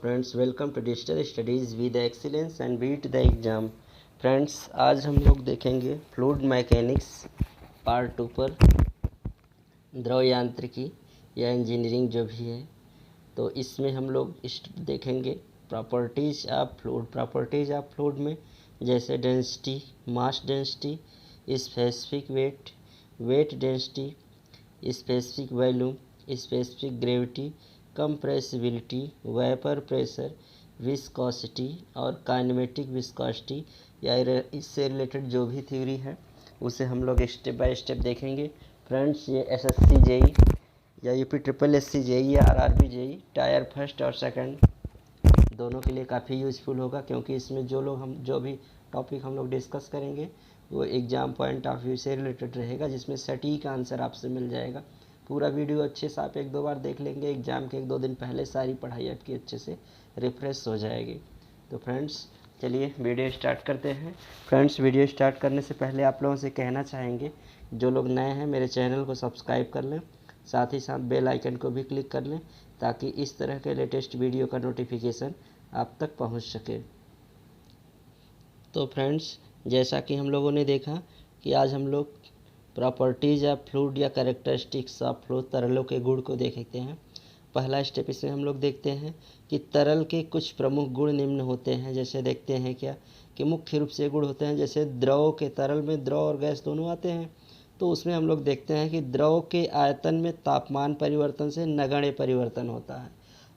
Friends, welcome to digital studies with excellence and beat the exam. Friends, आज हम लोग देखेंगे फ्लूइड मैकेनिक्स पार्ट 2 पर द्रव यांत्रिकी या इंजीनियरिंग जो भी है। तो इसमें हम लोग देखेंगे प्रॉपर्टीज़ ऑफ फ्लूइड में जैसे density, mass density, specific weight density, specific volume, specific gravity, compressibility, vapour pressure, viscosity और काइनेमेटिक विस्कोसिटी या इससे रिलेटेड जो भी थ्योरी है उसे हम लोग स्टेप बाय स्टेप देखेंगे। फ्रेंड्स, ये एसएससी जेई या यूपी ट्रिपल एससी जेई या आरआरबी जेई टायर फर्स्ट और सेकंड दोनों के लिए काफ़ी यूज़फुल होगा, क्योंकि इसमें जो भी टॉपिक हम लोग डिस्कस करेंगे वो एग्ज़ाम पॉइंट ऑफ व्यू से रिलेटेड रहेगा, जिसमें सटीक आंसर आपसे मिल जाएगा। पूरा वीडियो अच्छे से आप 1-2 बार देख लेंगे, एग्ज़ाम के 1-2 दिन पहले सारी पढ़ाई आपकी अच्छे से रिफ्रेश हो जाएगी। तो फ्रेंड्स, चलिए वीडियो स्टार्ट करते हैं। फ्रेंड्स, वीडियो स्टार्ट करने से पहले आप लोगों से कहना चाहेंगे, जो लोग नए हैं मेरे चैनल को सब्सक्राइब कर लें, साथ ही साथ बेल आइकन को भी क्लिक कर लें, ताकि इस तरह के लेटेस्ट वीडियो का नोटिफिकेशन आप तक पहुंच सके। तो फ्रेंड्स, जैसा कि हम लोगों ने देखा कि आज हम लोग प्रॉपर्टीज़ ऑफ फ्लूइड या कैरेक्टरिस्टिक्स ऑफ फ्लूइड, तरलों के गुण को देखते हैं। पहला स्टेप इसमें हम लोग देखते हैं कि तरल के कुछ प्रमुख गुण निम्न होते हैं। जैसे देखते हैं क्या कि मुख्य रूप से गुण होते हैं, जैसे द्रव के, तरल में द्रव और गैस दोनों आते हैं। तो उसमें हम लोग देखते हैं कि द्रव के आयतन में तापमान परिवर्तन से नगण्य परिवर्तन होता है,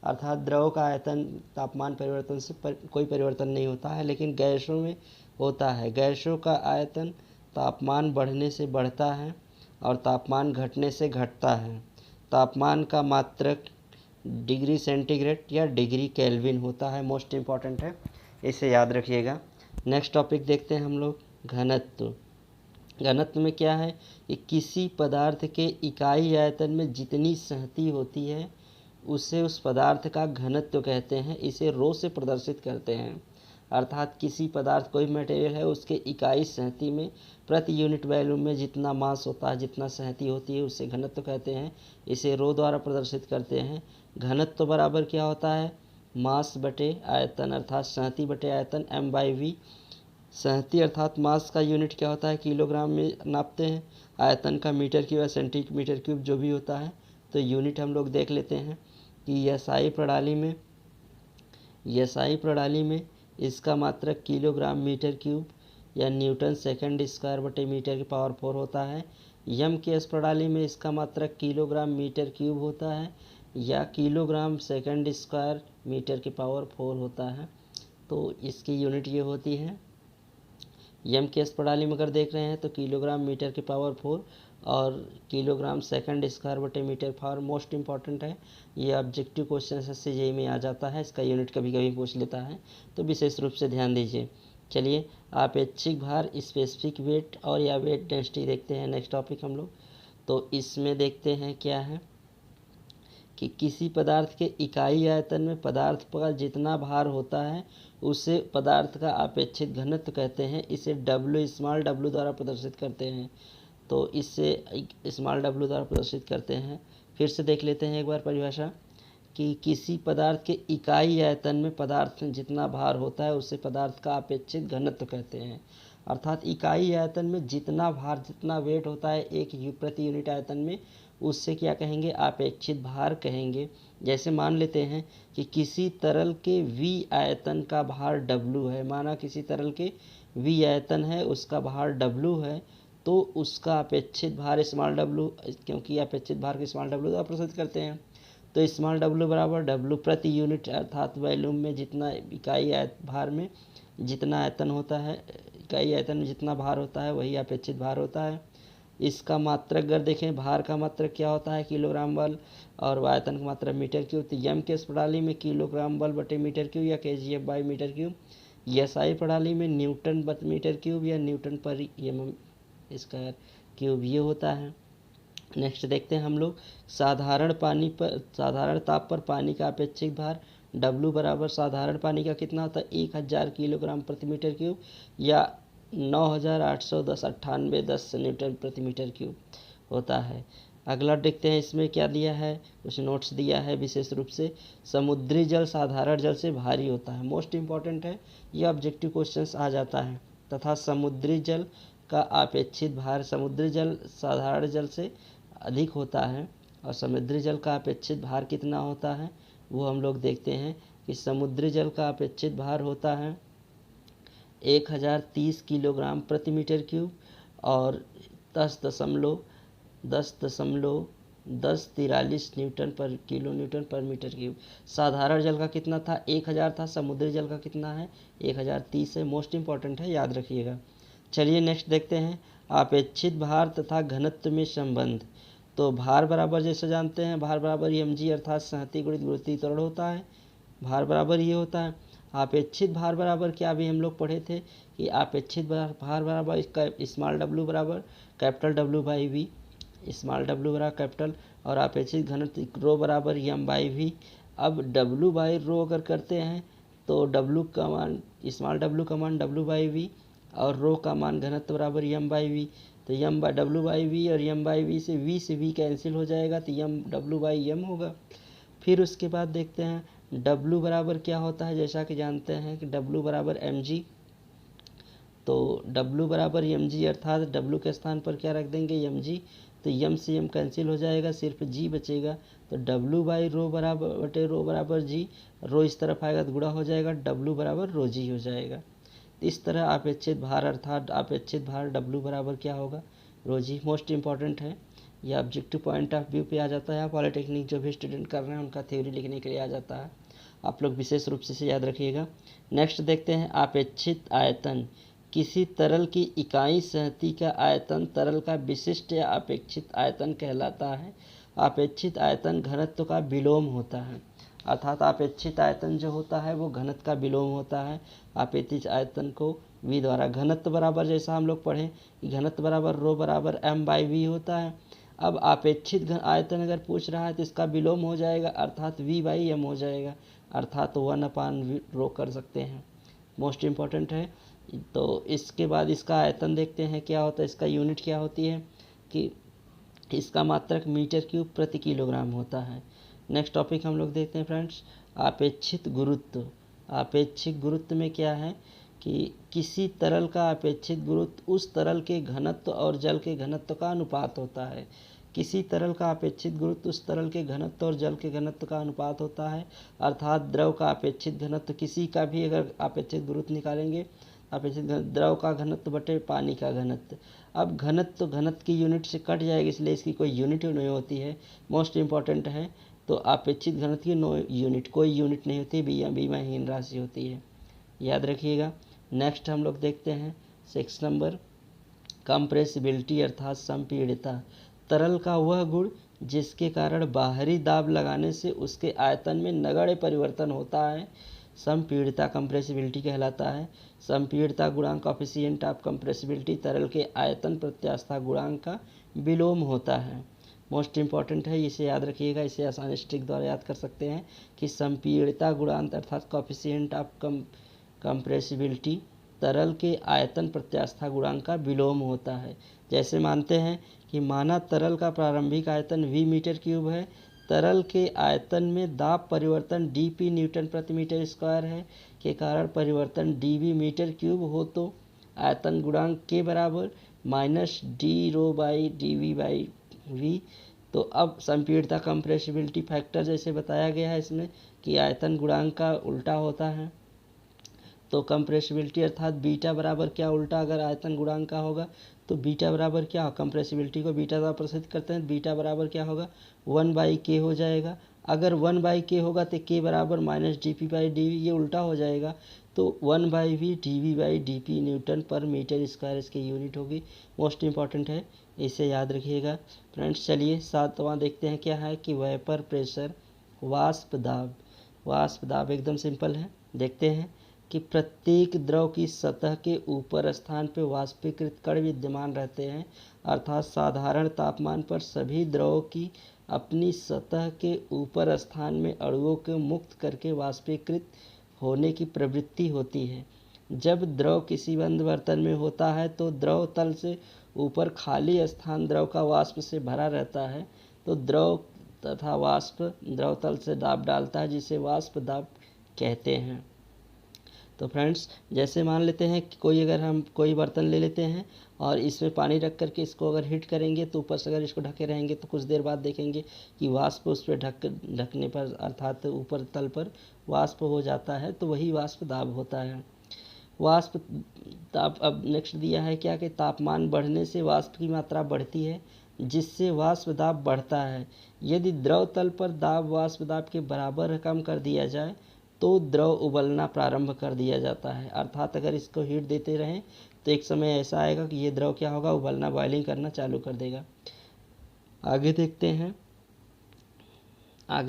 अर्थात द्रव का आयतन तापमान परिवर्तन से कोई परिवर्तन नहीं होता है, लेकिन गैसों में होता है। गैसों का आयतन तापमान बढ़ने से बढ़ता है और तापमान घटने से घटता है। तापमान का मात्रक डिग्री सेंटीग्रेड या डिग्री केल्विन होता है, मोस्ट इम्पॉर्टेंट है, इसे याद रखिएगा। नेक्स्ट टॉपिक देखते हैं हम लोग घनत्व। घनत्व में क्या है कि किसी पदार्थ के इकाई आयतन में जितनी सहती होती है उसे उस पदार्थ का घनत्व कहते हैं। इसे रो से प्रदर्शित करते हैं, अर्थात किसी पदार्थ, कोई मटेरियल है, उसके इकाई सहती में प्रति यूनिट वॉल्यूम में जितना मास होता है, जितना सहती होती है, उसे घनत्व कहते हैं। इसे रो द्वारा प्रदर्शित करते हैं। घनत्व बराबर क्या होता है, मास बटे आयतन, अर्थात सहती बटे आयतन, m/v। सहती अर्थात मास का यूनिट क्या होता है, किलोग्राम में नापते हैं, आयतन का मीटर क्यूब या सेंटीमीटर क्यूब जो भी होता है। तो यूनिट हम लोग देख लेते हैं कि SI प्रणाली में इसका मात्रक किलोग्राम मीटर क्यूब या न्यूटन सेकंड स्क्वायर बटे मीटर की पावर 4 होता है। MKS प्रणाली में इसका मात्रक किलोग्राम मीटर क्यूब होता है या किलोग्राम सेकंड स्क्वायर मीटर की पावर 4 होता है। तो इसकी यूनिट ये होती है। MKS प्रणाली में अगर देख रहे हैं तो किलोग्राम मीटर की पावर 4 और किलोग्राम सेकंड स्क्वायर बटे मीटर पावर, मोस्ट इम्पॉर्टेंट है। ये ऑब्जेक्टिव क्वेश्चन SSC जेईई में आ जाता है, इसका यूनिट कभी कभी पूछ लेता है, तो विशेष रूप से ध्यान दीजिए। चलिए आपेक्षिक भार, स्पेसिफिक वेट और या वेट डेंसिटी देखते हैं। नेक्स्ट टॉपिक हम लोग तो इसमें देखते हैं क्या है कि किसी पदार्थ के इकाई आयतन में पदार्थ पर जितना भार होता है उसे पदार्थ का अपेक्षित घनत्व कहते हैं। इसे स्मॉल w द्वारा प्रदर्शित करते हैं। तो इससे स्मॉल w द्वारा प्रदर्शित करते हैं। फिर से देख लेते हैं एक बार परिभाषा कि किसी पदार्थ के इकाई आयतन में पदार्थ में जितना भार होता है उसे पदार्थ का अपेक्षित घनत्व कहते हैं, अर्थात इकाई आयतन में जितना भार, जितना वेट होता है एक प्रति यूनिट आयतन में, उससे क्या कहेंगे, अपेक्षित भार कहेंगे। जैसे मान लेते हैं कि किसी तरल के V आयतन का भार W है, माना किसी तरल के V आयतन है, उसका भार W है, तो उसका अपेक्षित भार स्मॉल w, क्योंकि अपेक्षित भार को स्मॉल w द्वारा प्रदर्शित करते हैं। तो स्मॉल w बराबर W प्रति यूनिट, अर्थात वॉल्यूम में जितना इकाई भार में जितना आयतन होता है, इकाई आयतन में जितना भार होता है वही अपेक्षित भार होता है। इसका मात्रक अगर देखें, भार का मात्रक क्या होता है, किलोग्राम बल, और आयतन का मात्रक मीटर क्यूब। तो MKS प्रणाली में किलोग्राम बल बटे मीटर क्यूब या kgf by metre cube. SI प्रणाली में न्यूटन बटे मीटर क्यूब या न्यूटन पर mm स्क्वायर क्यूब ये होता है। नेक्स्ट देखते हैं हम लोग साधारण ताप पर पानी का अपेक्षित भार W बराबर साधारण पानी का कितना होता है, 1000 किलोग्राम प्रति मीटर क्यूब या 9810 न्यूटन प्रति मीटर क्यूब होता है। अगला देखते हैं इसमें क्या दिया है, कुछ नोट्स दिया है विशेष रूप से। समुद्री जल साधारण जल से भारी होता है, मोस्ट इम्पॉर्टेंट है, यह ऑब्जेक्टिव क्वेश्चंस आ जाता है। तथा समुद्री जल का अपेक्षित भार समुद्री जल साधारण जल से अधिक होता है, और समुद्री जल का अपेक्षित भार कितना होता है वो हम लोग देखते हैं कि समुद्री जल का अपेक्षित भार होता है 1030 किलोग्राम प्रति मीटर क्यूब और 10.43 न्यूटन पर किलो न्यूटन पर मीटर क्यूब। साधारण जल का कितना था, 1000 था, समुद्री जल का कितना है, 1030 है, मोस्ट इम्पॉर्टेंट है, याद रखिएगा। चलिए नेक्स्ट देखते हैं अपेक्षित भार तथा घनत्व में संबंध। तो भार बराबर जैसे जानते हैं, भार बराबर mg अर्थात सहती गुणित गुरुत्वीय त्वरण होता है, भार बराबर ये होता है। अपेक्षित भार बराबर क्या भी हम लोग पढ़े थे कि अपेक्षित भार बराबर स्मॉल w बराबर capital W by V, small w बराबर कैपिटल, और अपेक्षित घनत्व रो बराबर m बाई वी। अब w बाई रो अगर करते हैं तो w का मान स्मॉल w का मान w बाई वी और रो का मान घनत्व बराबर m बाई वी। तो m by w by V और m बाई वी से v कैंसिल हो जाएगा तो m w बाई m होगा। फिर उसके बाद देखते हैं W बराबर क्या होता है, जैसा कि जानते हैं कि W बराबर mg। तो W बराबर mg अर्थात W के स्थान पर क्या रख देंगे mg, तो m से m कैंसिल हो जाएगा, सिर्फ g बचेगा। तो W बाई रो बराबर बटे रो बराबर g, रो इस तरफ आएगा तो गुणा हो जाएगा, W बराबर रो g हो जाएगा। इस तरह अपेक्षित भार अर्थात अपेक्षित भार W बराबर क्या होगा, रो जी। मोस्ट इम्पॉर्टेंट है, यह ऑब्जेक्टिव पॉइंट ऑफ व्यू पे आ जाता है। पॉलिटेक्निक जो भी स्टूडेंट कर रहे हैं उनका थ्योरी लिखने के लिए आ जाता है, आप लोग विशेष रूप से याद रखिएगा। नेक्स्ट देखते हैं अपेक्षित आयतन। किसी तरल की इकाई सहती का आयतन तरल का विशिष्ट या अपेक्षित आयतन कहलाता है। अपेक्षित आयतन घनत्व का विलोम होता है, अर्थात अपेक्षित आयतन जो होता है वो घनत्व का विलोम होता है अपेक्षित आयतन को v द्वारा। घनत्व बराबर जैसा हम लोग पढ़े कि घनत्व बराबर रो बराबर m बाई वी होता है। अब अपेक्षित आयतन अगर पूछ रहा है तो इसका विलोम हो जाएगा अर्थात v बाई m हो जाएगा, अर्थात 1/रो कर सकते हैं, मोस्ट इम्पॉर्टेंट है। तो इसके बाद इसका आयतन देखते हैं क्या होता है, इसका यूनिट क्या होती है कि इसका मात्रक मीटर क्यूब प्रति किलोग्राम होता है। नेक्स्ट टॉपिक हम लोग देखते हैं फ्रेंड्स अपेक्षित गुरुत्व। अपेक्षित गुरुत्व में क्या है कि किसी तरल का अपेक्षित गुरुत्व उस तरल के घनत्व और जल के घनत्व का अनुपात होता है। किसी तरल का अपेक्षित गुरुत्व उस तरल के घनत्व और जल के घनत्व का अनुपात होता है, अर्थात द्रव का अपेक्षित घनत्व, किसी का भी अगर अपेक्षित गुरुत्व निकालेंगे अपेक्षित द्रव का घनत्व बटे पानी का घनत्व। अब घनत्व की यूनिट से कट जाएगी इसलिए इसकी कोई यूनिट नहीं होती है, मोस्ट इम्पॉर्टेंट है। तो अपेक्षित घनत्व की नो यूनिट, कोई यूनिट नहीं होती, बीमाहीन राशि होती है, याद रखिएगा। नेक्स्ट हम लोग देखते हैं 6 नंबर कंप्रेसिबिलिटी अर्थात संपीड़ितता। तरल का वह गुण जिसके कारण बाहरी दाब लगाने से उसके आयतन में नगण्य परिवर्तन होता है संपीड़ितता कंप्रेसिबिलिटी कहलाता है। संपीड़ितता गुणांक कोएफिशिएंट ऑफ कंप्रेसिबिलिटी तरल के आयतन प्रत्यास्थता गुणांक का विलोम होता है, मोस्ट इम्पॉर्टेंट है, इसे याद रखिएगा। इसे आसानी स्ट्रिक द्वारा याद कर सकते हैं कि संपीड़ितता गुणांक अर्थात कोएफिशिएंट ऑफ कंप्रेसिबिलिटी तरल के आयतन प्रत्यास्थता गुणांक का विलोम होता है। जैसे मानते हैं कि माना तरल का प्रारंभिक आयतन v मीटर क्यूब है, तरल के आयतन में दाब परिवर्तन dp न्यूटन प्रति मीटर स्क्वायर है के कारण परिवर्तन dv मीटर क्यूब हो तो आयतन गुणांक के बराबर minus d rho by dv by v। तो अब संपीड़ितता कंप्रेसिबिलिटी फैक्टर जैसे बताया गया है इसमें कि आयतन गुणांक का उल्टा होता है, तो कंप्रेसिबिलिटी अर्थात बीटा बराबर क्या उल्टा अगर आयतन गुणांक का होगा तो बीटा बराबर क्या हो, कंप्रेसिबिलिटी को बीटा द्वारा प्रदर्शित करते हैं, बीटा बराबर क्या होगा 1/k हो जाएगा। अगर 1/k होगा तो k बराबर माइनस dp बाई dv, ये उल्टा हो जाएगा तो 1/v dv by dp Newton पर मीटर स्क्वायर इसकी यूनिट होगी, मोस्ट इम्पॉर्टेंट है, इसे याद रखिएगा फ्रेंड्स। चलिए 7वां देखते हैं क्या है कि वेपर प्रेशर वाष्प दाब। वाष्प दाब एकदम सिंपल है, देखते हैं कि प्रत्येक द्रव की सतह के ऊपर स्थान पर वाष्पीकृत कण विद्यमान रहते हैं, अर्थात साधारण तापमान पर सभी द्रवों की अपनी सतह के ऊपर स्थान में अणुओं को मुक्त करके वाष्पीकृत होने की प्रवृत्ति होती है। जब द्रव किसी बंद बर्तन में होता है तो द्रव तल से ऊपर खाली स्थान द्रव का वाष्प से भरा रहता है, तो द्रव तथा वाष्प द्रव तल से दाब डालता है, जिसे वाष्प दाब कहते हैं। तो फ्रेंड्स, जैसे मान लेते हैं कि अगर हम कोई बर्तन ले लेते हैं और इसमें पानी रख करके इसको अगर हीट करेंगे तो ऊपर से अगर इसको ढके रहेंगे तो कुछ देर बाद देखेंगे कि वाष्प उस पर ढकने पर अर्थात ऊपर तल पर वाष्प हो जाता है, तो वही वाष्प दाब होता है। वाष्प ताप अब नेक्स्ट दिया है क्या कि तापमान बढ़ने से वाष्प की मात्रा बढ़ती है, जिससे वाष्प दाब बढ़ता है। यदि द्रव तल पर दाब वाष्प दाब के बराबर कम कर दिया जाए तो द्रव उबलना प्रारंभ कर दिया जाता है। अर्थात अगर इसको हीट देते रहें तो एक समय ऐसा आएगा कि ये द्रव क्या होगा, उबलना, बॉइलिंग करना चालू कर देगा। आगे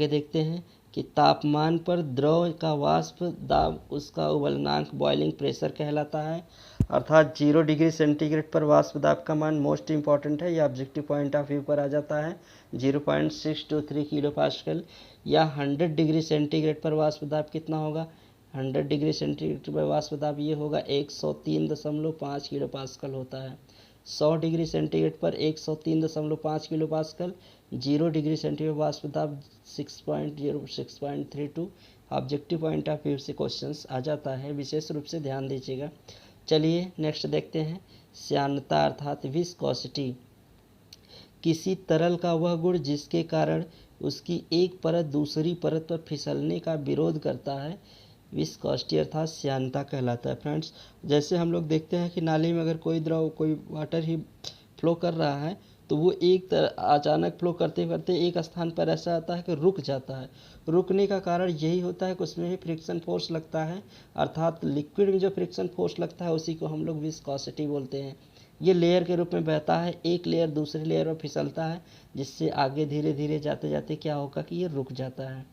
देखते हैं कि तापमान पर द्रव का वाष्प दाब उसका उबलनांक बॉइलिंग प्रेशर कहलाता है। अर्थात 0 डिग्री सेंटीग्रेड पर वाष्प दाब का मान मोस्ट इंपॉर्टेंट है, या ऑब्जेक्टिव पॉइंट ऑफ व्यू पर आ जाता है 0.623 किलो पास्कल। या 100 डिग्री सेंटीग्रेड पर वाष्प दाब कितना होगा, 100 डिग्री सेंटीग्रेड पर वाष्प दाब ये होगा 103.5 किलो पास्कल होता है। 100 डिग्री सेंटीग्रेड पर 103.5 किलो पास्कल। 0 डिग्री सेंटीग्रेड वाष्प दाब 6.32। ऑब्जेक्टिव पॉइंट ऑफ व्यू से क्वेश्चंस आ जाता है, विशेष रूप से ध्यान दीजिएगा। चलिए नेक्स्ट देखते हैं, श्यानता अर्थात विस्कोसिटी। किसी तरल का वह गुण जिसके कारण उसकी एक परत दूसरी परत पर फिसलने का विरोध करता है, विस्कोसिटी अर्थात श्यानता कहलाता है। फ्रेंड्स, जैसे हम लोग देखते हैं कि नाली में अगर कोई द्रव, कोई वाटर ही फ्लो कर रहा है तो वो अचानक फ्लो करते करते एक स्थान पर ऐसा आता है कि रुक जाता है। रुकने का कारण यही होता है कि उसमें भी फ्रिक्शन फोर्स लगता है, अर्थात लिक्विड में जो फ्रिक्शन फोर्स लगता है उसी को हम लोग विस्कोसिटी बोलते हैं। ये लेयर के रूप में बहता है, एक लेयर दूसरी लेयर में फिसलता है, जिससे आगे धीरे धीरे जाते जाते क्या होगा कि ये रुक जाता है,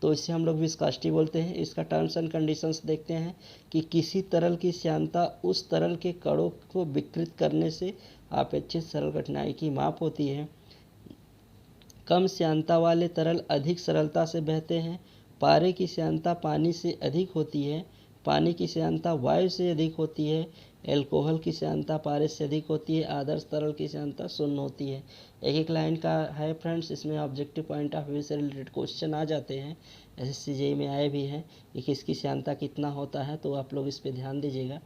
तो इसे हम लोग विस्कोसिटी बोलते हैं। इसका टर्म्स एंड कंडीशंस देखते हैं कि किसी तरल की श्यानता उस तरल के कणों को विकृत करने से अपेक्षित सरल कठिनाई की माप होती है। कम श्यानता वाले तरल अधिक सरलता से बहते हैं। पारे की श्यानता पानी से अधिक होती है, पानी की श्यानता वायु से अधिक होती है, एल्कोहल की श्यानता पारे से अधिक होती है, आदर्श तरल की श्यानता शून्य होती है। एक एक लाइन का है फ्रेंड्स, इसमें ऑब्जेक्टिव पॉइंट ऑफ व्यू से रिलेटेड क्वेश्चन आ जाते हैं, SSC JEE में आए भी हैं कि किसकी श्यानता कितना होता है, तो आप लोग इस पर ध्यान दीजिएगा,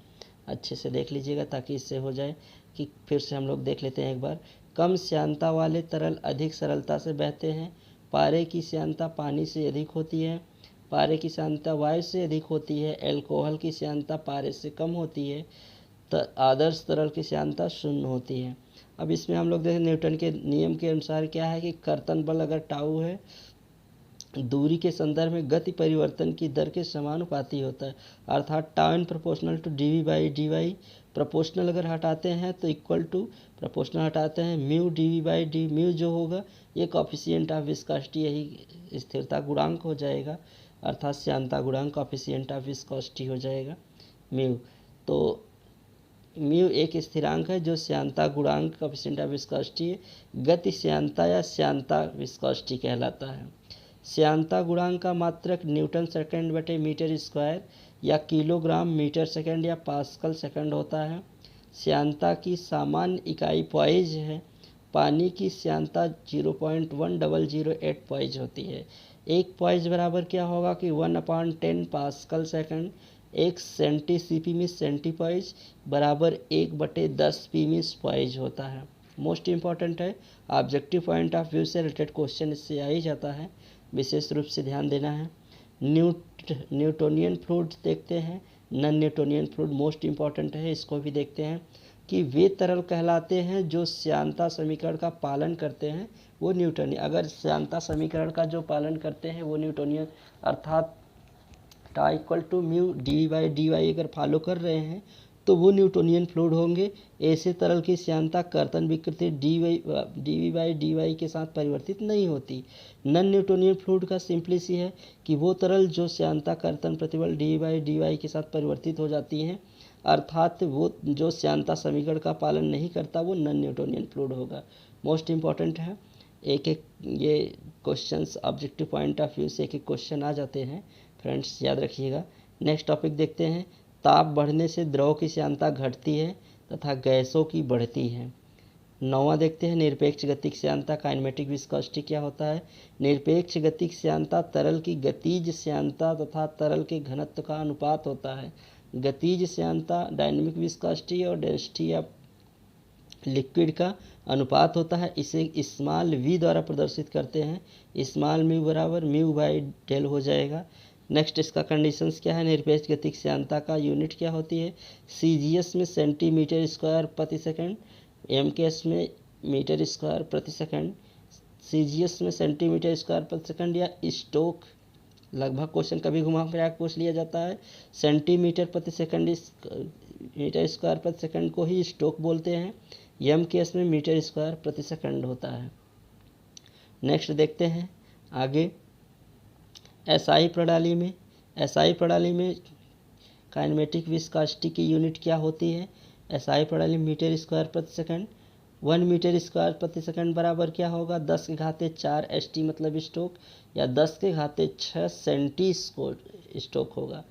अच्छे से देख लीजिएगा ताकि इससे हो जाए कि फिर से हम लोग देख लेते हैं एक बार। कम श्यानता वाले तरल अधिक सरलता से बहते हैं। पारे की श्यानता पानी से अधिक होती है, पारे की श्यानता वायु से अधिक होती है, एल्कोहल की श्यानता पारे से कम होती है, आदर्श तरल की श्यानता शून्य होती है। अब इसमें हम लोग देखें न्यूटन के नियम के अनुसार क्या है कि कर्तन बल अगर टाउ है, दूरी के संदर्भ में गति परिवर्तन की दर के समानुपाती होता है, अर्थात tau in proportional to dv/dy। Proportional अगर हटाते हैं तो इक्वल टू, प्रोपोर्शनल हटाते हैं म्यू dv/dy, म्यू जो होगा ये कॉफिशिएंट ऑफ विस्कोसिटी, यही स्थिरता गुणांक हो जाएगा, अर्थात श्यानता गुणांक कॉफिशिएंट ऑफ विस्कोसिटी हो जाएगा म्यू। तो म्यू एक स्थिरांक है जो श्यानता गुणांक कॉफिशिएंट ऑफ विस्कोसिटी, गति श्यानता या श्यानता विस्कोसिटी कहलाता है। श्यानता गुणांक का मात्रक न्यूटन सेकंड बटे मीटर स्क्वायर या किलोग्राम मीटर सेकंड या पास्कल सेकंड होता है। श्यानता की सामान्य इकाई पॉइज है। पानी की श्यानता 0.1008 पॉइज होती है। एक पॉइज बराबर क्या होगा कि 1/10 पास्कल सेकंड। एक सेंटी सीपी में सेंटी पॉइज बराबर 1/10 पीमिस पॉइज होता है। मोस्ट इम्पॉर्टेंट है, ऑब्जेक्टिव पॉइंट ऑफ व्यू से रिलेटेड क्वेश्चन इससे आ ही जाता है, विशेष रूप से ध्यान देना है। न्यूटोनियन फ्लूइड देखते हैं, non Newtonian fluid most important है, इसको भी देखते हैं कि वे तरल कहलाते हैं जो श्यानता समीकरण का पालन करते हैं, वो न्यूटोनियन। अगर श्यानता समीकरण का जो पालन करते हैं वो न्यूटोनियन, अर्थात tau equal to mu dv/dy अगर फॉलो कर रहे हैं तो वो न्यूटोनियन फ्लूइड होंगे। ऐसे तरल की श्यानता कर्तन विकृति dv/dy के साथ परिवर्तित नहीं होती। नॉन न्यूटोनियन फ्लूइड का सिंपली सी है कि वो तरल जो श्यानता कर्तन प्रतिबल dv/dy के साथ परिवर्तित हो जाती हैं, अर्थात वो जो श्यानता समीकरण का पालन नहीं करता वो नॉन न्यूटोनियन फ्लूइड होगा। मोस्ट इम्पॉर्टेंट है, एक एक ये questions objective point of view से एक एक क्वेश्चन आ जाते हैं फ्रेंड्स, याद रखिएगा। नेक्स्ट टॉपिक देखते हैं, ताप बढ़ने से द्रव की श्यानता घटती है तथा गैसों की बढ़ती है। 9वां देखते हैं निरपेक्ष गतिक श्यानता काइनेमेटिक विस्कोसिटी क्या होता है। निरपेक्ष गतिक श्यानता तरल की गतिज श्यानता तथा तरल के घनत्व का अनुपात होता है। गतिज श्यानता डायनेमिक विस्कोसिटी और डेंसिटी ऑफ लिक्विड का अनुपात होता है। इसे स्मॉल v द्वारा प्रदर्शित करते हैं। स्मॉल म्यू बराबर म्यू बाई डेल हो जाएगा। नेक्स्ट इसका कंडीशंस क्या है। निरपेक्ष गतिक श्यानता का यूनिट क्या होती है। CGS में सेंटीमीटर स्क्वायर प्रति सेकंड, MKS में मीटर स्क्वायर प्रति सेकंड। CGS में सेंटीमीटर स्क्वायर प्रति सेकंड या स्टोक, लगभग क्वेश्चन कभी घुमा फिरा पूछ लिया जाता है। सेंटीमीटर प्रति सेकंड मीटर स्क्वायर प्रति सेकंड को ही स्टोक बोलते हैं। MKS में मीटर स्क्वायर प्रति सेकंड होता है। नेक्स्ट देखते हैं आगे SI प्रणाली में। SI प्रणाली में काइनेमेटिक विस्कोसिटी की यूनिट क्या होती है। SI प्रणाली मीटर स्क्वायर प्रति सेकंड। 1 मीटर स्क्वायर प्रति सेकंड बराबर क्या होगा 10⁴ ST मतलब स्टोक, या 10⁶ सेंटी स्टोक होगा।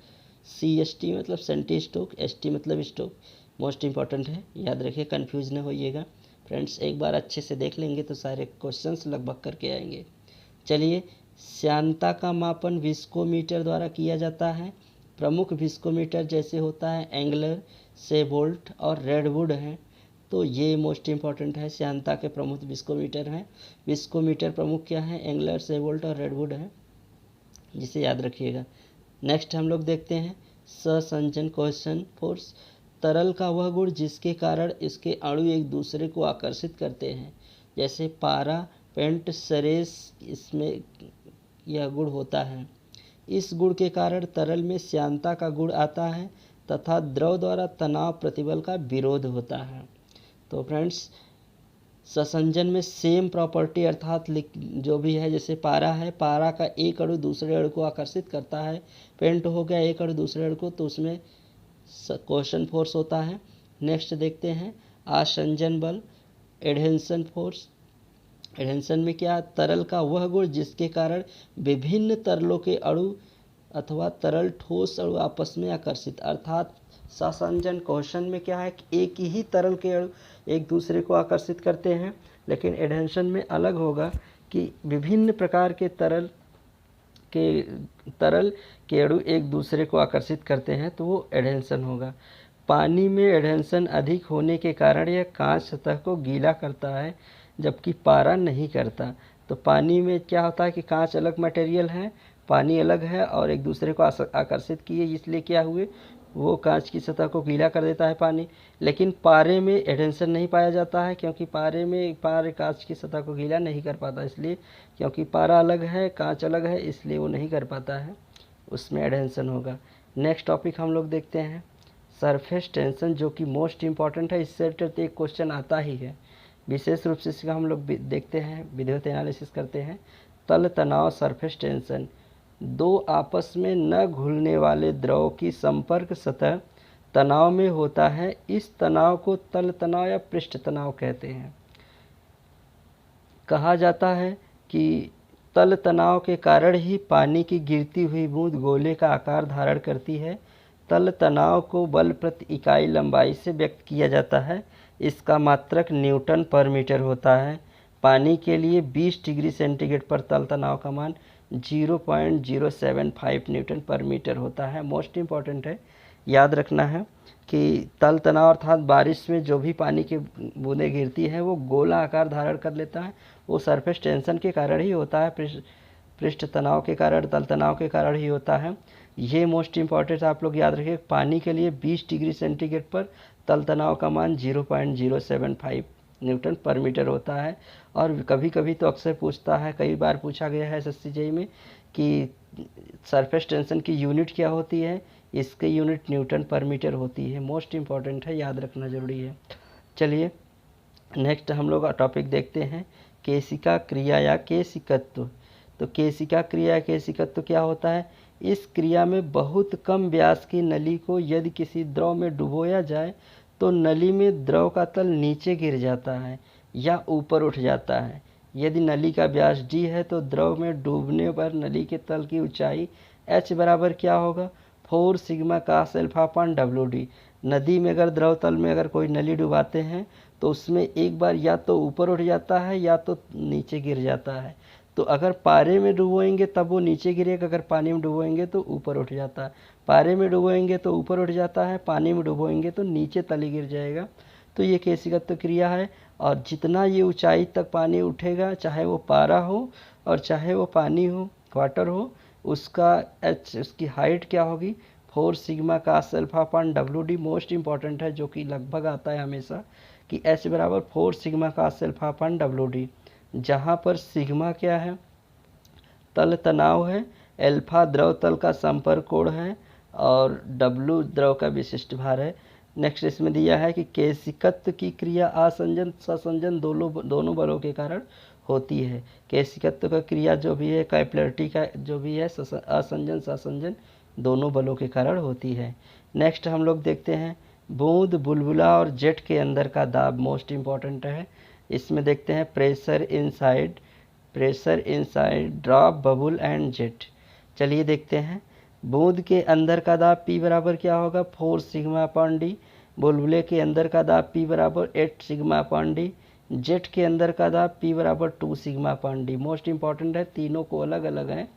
CST मतलब सेंटी स्टोक, ST मतलब स्टोक। मोस्ट इंपॉर्टेंट है, याद रखिए, कंफ्यूज न होइएगा फ्रेंड्स। एक बार अच्छे से देख लेंगे तो सारे क्वेश्चंस लगभग करके आएंगे। चलिए, श्यानता का मापन विस्कोमीटर द्वारा किया जाता है। प्रमुख विस्कोमीटर जैसे होता है एंगलर, सेवोल्ट और रेडवुड हैं। तो ये मोस्ट इंपॉर्टेंट है, श्यानता के प्रमुख विस्कोमीटर हैं। विस्कोमीटर प्रमुख क्या है, एंगलर, सेवोल्ट और रेडवुड है, जिसे याद रखिएगा। नेक्स्ट हम लोग देखते हैं सहसंजन क्वेश्चन फोर्स। तरल का वह गुण जिसके कारण इसके अणु एक दूसरे को आकर्षित करते हैं, जैसे पारा, पेंट, सरेस, इसमें यह गुण होता है। इस गुण के कारण तरल में श्यानता का गुण आता है तथा द्रव द्वारा तनाव प्रतिबल का विरोध होता है। तो फ्रेंड्स, सहसंजन में सेम प्रॉपर्टी अर्थात जो भी है, जैसे पारा है, पारा का एक अणु दूसरे अणु को आकर्षित करता है। पेंट हो गया एक अणु दूसरे अणु को, तो उसमें क्वेश्चन फोर्स होता है। नेक्स्ट देखते हैं आसंजन बल, एडहेंशन फोर्स। एडहेंशन में क्या, तरल का वह गुण जिसके कारण विभिन्न तरलों के अणु अथवा तरल ठोस अणु आपस में आकर्षित, अर्थात सहसंजन क्वेश्चन में क्या है कि एक ही तरल के अणु एक दूसरे को आकर्षित करते हैं, लेकिन एडहेंशन में अलग होगा कि विभिन्न प्रकार के तरल के अणु एक दूसरे को आकर्षित करते हैं, तो वो एडहेंशन होगा। पानी में एडहेंशन अधिक होने के कारण यह कांच सतह को गीला करता है, जबकि पारा नहीं करता। तो पानी में क्या होता है कि कांच अलग मटेरियल है, पानी अलग है, और एक दूसरे को आकर्षित किए, इसलिए क्या हुए, वो कांच की सतह को गीला कर देता है पानी। लेकिन पारे में एडहेंशन नहीं पाया जाता है, क्योंकि पारे कांच की सतह को गीला नहीं कर पाता, इसलिए क्योंकि पारा अलग है, कांच अलग है, इसलिए वो नहीं कर पाता है, उसमें एडहेंशन होगा। नेक्स्ट टॉपिक हम लोग देखते हैं सरफेस टेंशन, जो कि मोस्ट इम्पॉर्टेंट है, इससे रिलेटेड एक क्वेश्चन आता ही है। विशेष रूप से इसका हम लोग देखते हैं, विधिवत एनालिसिस करते हैं। तल तनाव सरफेस टेंशन, दो आपस में न घुलने वाले द्रव की संपर्क सतह तनाव में होता है। इस तनाव को तल तनाव या पृष्ठ तनाव कहते हैं। कहा जाता है कि तल तनाव के कारण ही पानी की गिरती हुई बूंद गोले का आकार धारण करती है। तल तनाव को बल प्रति इकाई लंबाई से व्यक्त किया जाता है। इसका मात्रक न्यूटन पर मीटर होता है। पानी के लिए 20 डिग्री सेंटीग्रेड पर तल तनाव का मान 0.075 न्यूटन पर मीटर होता है। मोस्ट इम्पॉर्टेंट है, याद रखना है कि तल तनाव अर्थात बारिश में जो भी पानी की बूंदें गिरती हैं वो गोला आकार धारण कर लेता है, वो सरफेस टेंशन के कारण ही होता है, पृष्ठ तनाव के कारण, तल तनाव के कारण ही होता है। ये मोस्ट इम्पॉर्टेंट आप लोग याद रखिए। पानी के लिए 20 डिग्री सेंटीग्रेड पर तल तनाव का मान 0.075 न्यूटन पर मीटर होता है। और कभी कभी तो अक्सर पूछता है, कई बार पूछा गया है SSCJ में कि सरफेस टेंशन की यूनिट क्या होती है, इसकी यूनिट न्यूटन पर मीटर होती है। मोस्ट इम्पॉर्टेंट है, याद रखना जरूरी है। चलिए नेक्स्ट हम लोग टॉपिक देखते हैं केशिका क्रिया या केशिकत्व। तो केशिका क्रिया या केशिकत्व क्या होता है। इस क्रिया में बहुत कम व्यास की नली को यदि किसी द्रव में डुबोया जाए तो नली में द्रव का तल नीचे गिर जाता है या ऊपर उठ जाता है। यदि नली का व्यास d है तो द्रव में डूबने पर नली के तल की ऊंचाई h बराबर क्या होगा, 4 sigma cos alpha upon WD। नदी में अगर द्रव तल में अगर कोई नली डुबाते हैं तो उसमें एक बार या तो ऊपर उठ जाता है या तो नीचे गिर जाता है। तो अगर पारे में डुबोएंगे तब वो नीचे गिरेगा, अगर पानी में डुबोएंगे तो ऊपर उठ जाता है। पारे में डुबोएंगे तो ऊपर उठ जाता है, पानी में डुबोएंगे तो नीचे तले गिर जाएगा। तो ये केशिकत्व क्रिया है। और जितना ये ऊंचाई तक पानी उठेगा, चाहे वो पारा हो और चाहे वो पानी हो, वाटर हो, उसका उसकी हाइट क्या होगी, 4 sigma cos alpha upon WD। Most important है, जो कि लगभग आता है हमेशा कि H बराबर 4 sigma cos alpha upon WD। जहाँ पर सिग्मा क्या है, तल तनाव है, अल्फा द्रव तल का संपर्क कोण है और W द्रव का विशिष्ट भार है। नेक्स्ट इसमें दिया है कि केशिकत्व की क्रिया आसंजन ससंजन दोनों बलों के कारण होती है। केशिकत्व का क्रिया जो भी है, कैपिलरिटी का जो भी है, असंजन ससंजन दोनों बलों के कारण होती है। नेक्स्ट हम लोग देखते हैं बूंद, बुलबुला और जेट के अंदर का दाब। मोस्ट इम्पॉर्टेंट है। इसमें देखते हैं pressure inside, drop, bubble and jet. चलिए देखते हैं। बूंद के अंदर का दाब P बराबर क्या होगा, 4 सिग्मा अपॉन डी। बुलबुले के अंदर का दाब P बराबर 8 सिग्मा अपॉन डी। जेट के अंदर का दाब P बराबर 2 sigma upon D. Most important है, तीनों को अलग अलग हैं।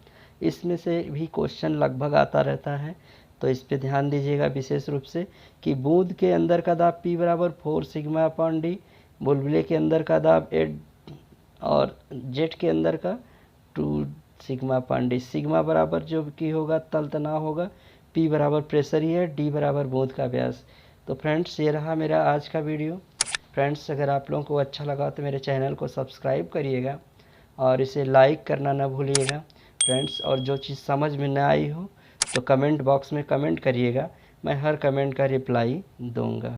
इसमें से भी क्वेश्चन लगभग आता रहता है, तो इस पे ध्यान दीजिएगा विशेष रूप से कि बूंद के अंदर का दाब P बराबर 4 सिग्मा अपॉन डी, बुलबुले के अंदर का दाब 8 और जेट के अंदर का 2 सिग्मा अपॉन डी। सिग्मा बराबर जो कि होगा तल तनाव होगा, P बराबर प्रेशर ही है, D बराबर बूंद का व्यास। तो फ्रेंड्स, ये रहा मेरा आज का वीडियो। फ्रेंड्स, अगर आप लोगों को अच्छा लगा तो मेरे चैनल को सब्सक्राइब करिएगा और इसे लाइक करना ना भूलिएगा फ्रेंड्स। और जो चीज़ समझ में ना आई हो तो कमेंट बॉक्स में कमेंट करिएगा, मैं हर कमेंट का रिप्लाई दूंगा।